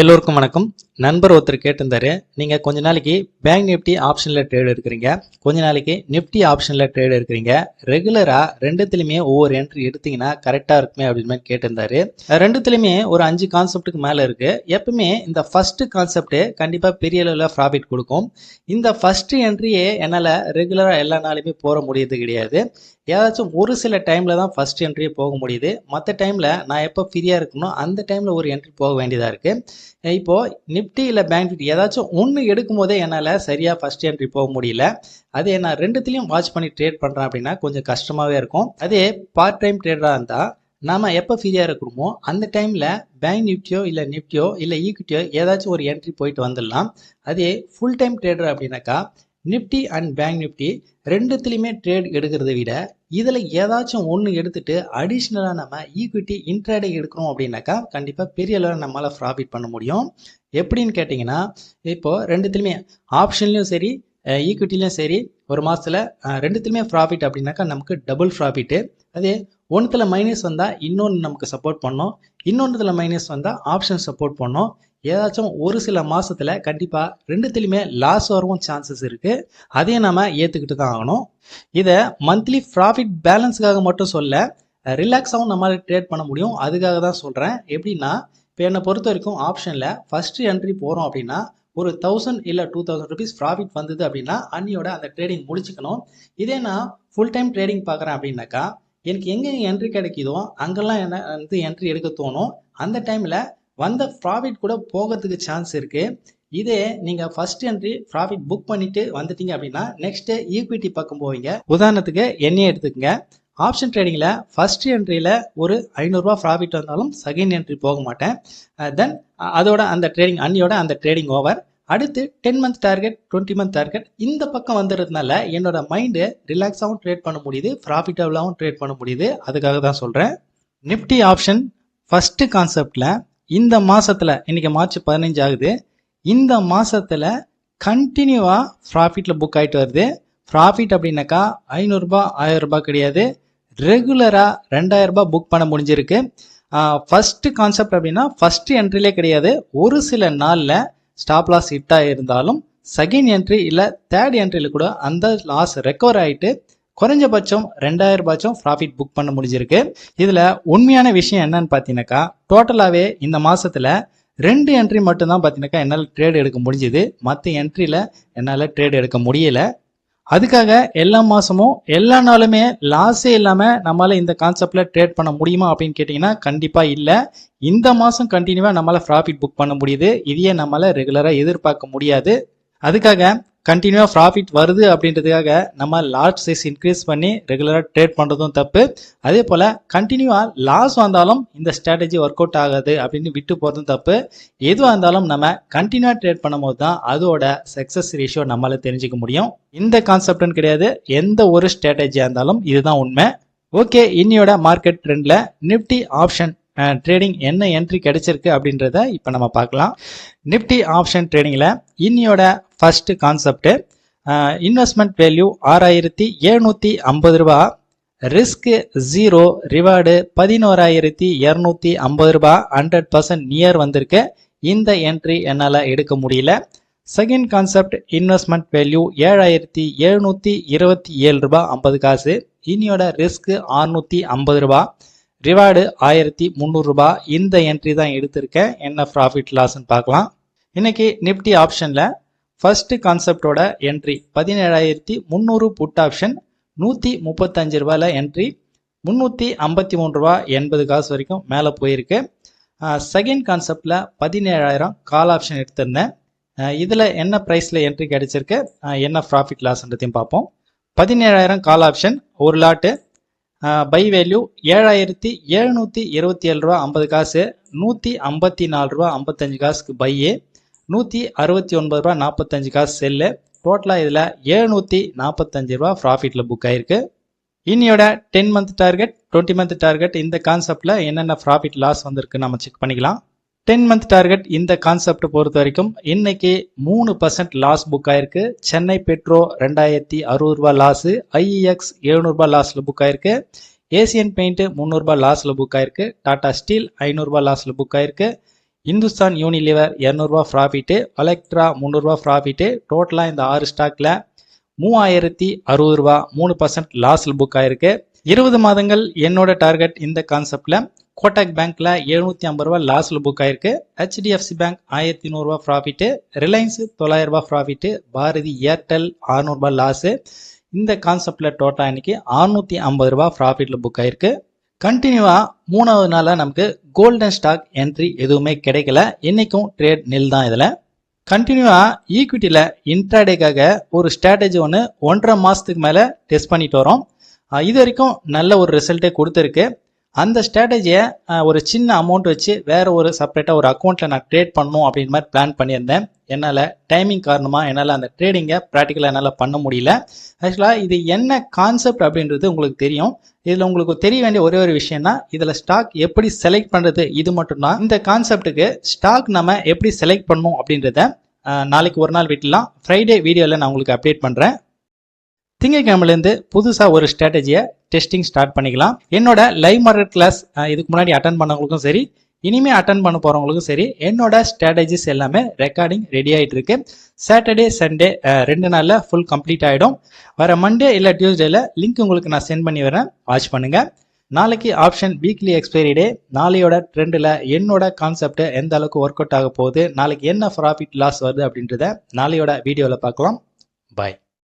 எல்லோருக்கும் வணக்கம். நண்பர் ஒருத்தர் கேட்டிருந்தாரு, நீங்க கொஞ்ச நாளைக்கு பேங்க் நிஃப்டி ஆப்ஷன்ல ட்ரேட் எடுக்கிறீங்க, கொஞ்ச நாளைக்கு நிஃப்டி ஆப்ஷன்ல ட்ரேட் எடுக்கிறீங்க, ரெகுலரா ரெண்டுத்துலயுமே ஒவ்வொரு என்ட்ரி எடுத்தீங்கன்னா கரெக்டா இருக்குமே அப்படின்னு கேட்டிருந்தாரு. ரெண்டுத்துலயுமே ஒரு 5 கான்செப்டுக்கு மேல இருக்கு. எப்பவுமே இந்த ஃபர்ஸ்ட் கான்செப்ட் கண்டிப்பா பெரிய அளவுல ப்ராஃபிட் கொடுக்கும். இந்த ஃபர்ஸ்ட் என்ட்ரியே என்னால ரெகுலரா எல்லா நாளுமே போட முடியறது கிடையாது. ஏதாச்சும் ஒரு சில டைம்ல தான் ஃபர்ஸ்ட் என்ட்ரியே போக முடியுது. மற்ற டைம்ல நான் எப்போ ஃப்ரீயா இருக்கணும் அந்த டைம்ல ஒரு என்ட்ரி போக வேண்டியதா இருக்கு. இப்போ நிப்டி இல்லை பேங்க் நிஃப்டி ஏதாச்சும் ஒன்று எடுக்கும் போதே என்னால் சரியாக ஃபர்ஸ்ட் என்ட்ரி போக முடியல. அதே நான் ரெண்டுத்துலையும் வாட்ச் பண்ணி ட்ரேட் பண்ணுறேன் அப்படின்னா கொஞ்சம் கஷ்டமாகவே இருக்கும். அதே பார்ட் டைம் ட்ரேடராக இருந்தால் நாம எப்போ ஃப்ரீயாக இருக்கணுமோ அந்த டைமில் பேங்க் நிஃப்டியோ இல்லை நிஃப்டியோ இல்லை ஈக்விட்டியோ ஏதாச்சும் ஒரு என்ட்ரி போயிட்டு வந்துடலாம். அதே ஃபுல் டைம் ட்ரேடர் அப்படின்னாக்கா நிஃப்டி அண்ட் பேங்க் நிஃப்டி ரெண்டுத்துலையுமே ட்ரேட் எடுக்கிறத விட இதில் ஏதாச்சும் ஒன்று எடுத்துட்டு அடிஷ்னலாக நம்ம ஈக்விட்டி இன்ட்ராடே எடுக்கிறோம் அப்படின்னாக்கா கண்டிப்பாக பெரிய அளவில் நம்மளால் ப்ராஃபிட் பண்ண முடியும். எப்படின்னு கேட்டிங்கன்னா, இப்போது ரெண்டுத்துலையுமே ஆப்ஷன்லையும் சரி ஈக்விட்டிலையும் சரி ஒரு மாதத்தில் ரெண்டுத்துலையுமே ப்ராஃபிட் அப்படின்னாக்கா நமக்கு டபுள் ப்ராஃபிட்டு. அதே ஒன்றுத்தில் மைனஸ் வந்தால் இன்னொன்று நமக்கு சப்போர்ட் பண்ணோம், இன்னொன்றுத்தில் மைனஸ் வந்தால் ஆப்ஷன் சப்போர்ட் பண்ணோம். ஏதாச்சும் ஒரு சில மாசத்துல கண்டிப்பா ரெண்டுத்திலுமே லாஸ் வரவும் சான்சஸ் இருக்கு. அதையும் நாம ஏத்துக்கிட்டு தான் ஆகணும். இதை மந்த்லி ப்ராஃபிட் பேலன்ஸுக்காக மட்டும் சொல்ல, ரிலாக்ஸாகவும் நம்மளால ட்ரேட் பண்ண முடியும். அதுக்காக தான் சொல்றேன். எப்படின்னா, இப்போ என்னை பொறுத்த வரைக்கும் ஆப்ஷன்ல ஃபர்ஸ்ட் என்ட்ரி போறோம் அப்படின்னா ஒரு 1000 இல்லை 2000 ருபீஸ் ப்ராஃபிட் வந்தது அப்படின்னா அன்னியோட அந்த ட்ரேடிங் முடிச்சுக்கணும். இதே நான் ஃபுல் டைம் ட்ரேடிங் பார்க்குறேன் அப்படின்னாக்கா எனக்கு எங்கே என்ட்ரி கிடைக்குதோ அங்கெல்லாம் என்ன வந்து என்ட்ரி எடுக்க தோணும். அந்த டைம்ல வந்த ப்ராஃபிட் கூட போகிறதுக்கு சான்ஸ் இருக்கு. இதே நீங்க ஃபர்ஸ்ட் என்ட்ரி ப்ராஃபிட் புக் பண்ணிட்டு வந்துட்டீங்க அப்படின்னா நெக்ஸ்ட் ஈக்விட்டி பக்கம் போவீங்க. உதாரணத்துக்கு என்னையே எடுத்துக்கங்க. ஆப்ஷன் ட்ரேடிங்ல ஃபர்ஸ்ட் என்ட்ரியில ஒரு 500 ரூபாய் ப்ராஃபிட் வந்தாலும் செகண்ட் என்ட்ரி போக மாட்டேன். தென் அதோட அந்த ட்ரேடிங் அன்னியோட அந்த ட்ரேடிங் ஓவர். அடுத்து 10 மந்த் டார்கெட் 20 மந்த் டார்கெட் இந்த பக்கம் வந்துடுறதுனால என்னோட மைண்டு ரிலாக்ஸாகவும் ட்ரேட் பண்ண முடியுது, ப்ராஃபிட்டபுளாகவும் ட்ரேட் பண்ண முடியுது. அதுக்காக தான் சொல்றேன். நிஃப்டி ஆப்ஷன் ஃபர்ஸ்ட் கான்செப்ட்ல இந்த மாசத்துல இன்னைக்கு மார்ச் 15 ஆகுது. இந்த மாசத்துல கண்டினியூவா ப்ராஃபிட்ல புக் ஆயிட்டு வருது. ப்ராஃபிட் அப்படின்னாக்கா 500 ரூபாய் 1000 ரூபாய் கிடையாது, ரெகுலரா 2000 ரூபாய் புக் பண்ண முடிஞ்சிருக்கு. ஃபர்ஸ்ட் கான்செப்ட் அப்படின்னா ஃபர்ஸ்ட் என்ட்ரிலே கிடையாது. ஒரு சில நாள்ல ஸ்டாப் லாஸ் ஹிட் இருந்தாலும் செகண்ட் என்ட்ரி இல்ல தேர்ட் என்ட்ரியில கூட அந்த லாஸ் ரெக்கவர் ஆயிட்டு குறைஞ்சபட்சம் 2000 ரூபாய்ச்சும் ப்ராஃபிட் புக் பண்ண முடிஞ்சிருக்கு. இதுல உண்மையான விஷயம் என்னன்னு பாத்தீங்கன்னாக்கா டோட்டலாவே இந்த மாசத்துல 2 என்ட்ரி மட்டும் தான் பாத்தீங்கன்னாக்கா என்னால் ட்ரேட் எடுக்க முடிஞ்சது. மற்ற என்ட்ரியில என்னால ட்ரேட் எடுக்க முடியல. அதுக்காக எல்லா மாசமும் எல்லா நாளுமே லாஸே இல்லாம நம்மளால இந்த கான்செப்ட்ல ட்ரேட் பண்ண முடியுமா அப்படின்னு கேட்டீங்கன்னா கண்டிப்பா இல்ல. இந்த மாசம் கண்டினியூவா நம்மளால ப்ராஃபிட் புக் பண்ண முடியுது. இதையே நம்மளால ரெகுலரா எதிர்பார்க்க முடியாது. அதுக்காக கண்டினியூவா ப்ராஃபிட் வருது அப்படின்றதுக்காக நம்ம லார்ஜ் சைஸ் இன்க்ரீஸ் பண்ணி ரெகுலரா ட்ரேட் பண்றதும் தப்பு. அதே போல கண்டினியூவா லாஸ் வந்தாலும் இந்த ஸ்ட்ராட்டஜி ஒர்க் அவுட் ஆகாது அப்படின்னு விட்டு போறதும் தப்பு. எதுவாக இருந்தாலும் நம்ம கண்டினியூவா ட்ரேட் பண்ணும்போது தான் அதோட சக்சஸ் ரேஷியோ நம்மளால தெரிஞ்சுக்க முடியும். இந்த கான்செப்ட்னு கிடையாது, எந்த ஒரு ஸ்ட்ராட்டஜியா இருந்தாலும் இதுதான் உண்மை. ஓகே, இன்னையோட மார்க்கெட் ட்ரெண்ட்ல நிஃப்டி ஆப்ஷன் ட்ரேடிங் என்ன என்ட்ரி கிடைச்சிருக்கு அப்படின்றத இப்போ நம்ம பார்க்கலாம். நிஃப்டி ஆப்ஷன் ட்ரேடிங்ல இன்னையோட ஃபர்ஸ்ட் கான்செப்ட் இன்வெஸ்ட்மெண்ட் வேல்யூ 6750 ரூபாய், ரிஸ்க் 0, ரிவார்டு 11250 ரூபாய், 100% நியர் வந்திருக்கு. இந்த என்ட்ரி என்னால் எடுக்க முடியல. செகண்ட் கான்செப்ட் இன்வெஸ்ட்மெண்ட் வேல்யூ 7727 ரூபாய் 50 காசு, இன்னையோட ரிஸ்க் 650 ரூபாய், ரிவார்டு 1300 ரூபாய். இந்த என்ட்ரி தான் எடுத்திருக்கேன். என்ன ப்ராஃபிட் லாஸ்ன்னு பார்க்கலாம். இன்னைக்கு நிப்டி ஆப்ஷன்ல ஃபர்ஸ்ட் கான்செப்டோட என்ட்ரி 17300 புட் ஆப்ஷன் 135 ரூபாயில என்ட்ரி 353 ரூபாய் 80 காசு வரைக்கும் மேலே போயிருக்கு. செகண்ட் கான்செப்ட்ல 17000 கால் ஆப்ஷன் எடுத்திருந்தேன். இதுல என்ன பிரைஸ்ல என்ட்ரி கிடைச்சிருக்கு, என்ன ப்ராஃபிட் லாஸ்ன்றதையும் பார்ப்போம். 17000 கால் ஆப்ஷன் ஒரு லாட்டு, பை வேல்யூ 7727 ரூபா 50 காசு, 154 ரூபா 55 காசுக்கு பையே, 169 ரூபா 45 காசு செல்லு. டோட்டலா இதுல 745 ரூபா ப்ராஃபிட்ல புக் ஆயிருக்கு. இன்னையோட 10 மந்த் டார்கெட் 20 மந்த் டார்கெட் இந்த கான்செப்ட்ல என்னென்ன ப்ராஃபிட் லாஸ் வந்திருக்கு நம்ம செக் பண்ணிக்கலாம். 10 மந்த் டார்கெட் இந்த கான்செப்ட் பொறுத்த வரைக்கும் இன்னைக்கு 3% லாஸ் புக் ஆயிருக்கு. சென்னை பெட்ரோ 2060 ரூபாய் லாஸ், ஐஇஎக்ஸ் 700 ரூபாய் லாஸ்ல புக் ஆயிருக்கு, ஏசியன் பெயிண்ட் 300 ரூபாய் லாஸ்ல புக் ஆயிருக்கு, டாடா ஸ்டீல் 500 ரூபாய் லாஸ்ல புக் ஆயிருக்கு, இந்துஸ்தான் யூனிலிவர் 200 ரூபா ப்ராஃபிட், அலெக்ட்ரா 300 ரூபா ப்ராஃபிட். டோட்டலா இந்த 6 ஸ்டாக்ல 3060 ரூபா 3% லாஸ்ல புக் ஆயிருக்கு. 20 மாதங்கள் என்னோட டார்கெட் இந்த கான்செப்ட்ல. கோட்டக் பேங்க்ல 750 ரூபா லாஸ்ல புக் ஆயிருக்கு. ஹெச்டிஎஃப்சி பேங்க் 1100 ரூபா ப்ராஃபிட், ரிலையன்ஸ் 900 ரூபா ப்ராஃபிட், பாரதி ஏர்டெல் 600 ரூபா லாஸ். இந்த கான்செப்ட்ல டோட்டலா இன்னைக்கு 650 ரூபா ப்ராஃபிட்ல புக் ஆயிருக்கு. கண்டினியூவா 3வது நாளா நமக்கு கோல்டன் ஸ்டாக் என்ட்ரி எதுவுமே கிடைக்கல. இன்னைக்கும் ட்ரேட் நில் தான். இதுல கண்டினியூவா ஈக்விட்டியில இன்ட்ராடேக்காக ஒரு ஸ்ட்ராட்டஜி ஒன்று 1.5 மாசத்துக்கு மேல டெஸ்ட் பண்ணிட்டு வரோம். இது வரைக்கும் நல்ல ஒரு ரிசல்ட்டே கொடுத்துருக்கு. அந்த ஸ்ட்ராட்டஜியை ஒரு சின்ன அமௌண்ட் வச்சு வேற ஒரு செப்பரேட்டா ஒரு அக்கௌண்ட்ல நான் ட்ரேட் பண்ணணும் அப்படின்ற மாதிரி பிளான் பண்ணியிருந்தேன். என்னால் டைமிங் காரணமாக என்னால் அந்த ட்ரேடிங்கை ப்ராக்டிக்கலாக என்னால் பண்ண முடியல. ஆக்சுவலாக இது என்ன கான்செப்ட் அப்படின்றது உங்களுக்கு தெரியும். இதில் உங்களுக்கு தெரிய வேண்டிய ஒரே ஒரு விஷயம் தான், இதில் ஸ்டாக் எப்படி செலக்ட் பண்ணுறது, இது மட்டும்தான். இந்த கான்செப்டுக்கு ஸ்டாக் நம்ம எப்படி செலக்ட் பண்ணணும் அப்படின்றத நாளைக்கு ஒரு நாள் விட்டுலாம். ஃப்ரைடே வீடியோவில் நான் உங்களுக்கு அப்டேட் பண்ணுறேன். திங்கக்கிழமையிலேருந்து புதுசாக ஒரு ஸ்ட்ராட்டஜியை டெஸ்டிங் ஸ்டார்ட் பண்ணிக்கலாம். என்னோட லைவ் மார்க்கெட் கிளாஸ் இதுக்கு முன்னாடி அட்டன் பண்ணவங்களுக்கும் சரி, இனிமேல் அட்டன் பண்ண போகிறவங்களுக்கும் சரி, என்னோட ஸ்ட்ராட்டஜிஸ் எல்லாமே ரெக்கார்டிங் ரெடி ஆகிட்டு இருக்கு. சாட்டர்டே சண்டே 2 நாளில் ஃபுல் கம்ப்ளீட் ஆகிடும். வர மண்டே இல்லை டியூஸ்டேல லிங்க் உங்களுக்கு நான் சென்ட் பண்ணி வரேன், வாட்ச் பண்ணுங்க. நாளைக்கு ஆப்ஷன் வீக்லி எக்ஸ்பைரி டே. நாளையோட ட்ரெண்டில் என்னோட கான்செப்ட் எந்த அளவுக்கு ஒர்க் அவுட் ஆக போகுது, நாளைக்கு என்ன ப்ராஃபிட் லாஸ் வருது அப்படின்றத நாளையோட வீடியோவில் பார்க்கலாம். பாய்.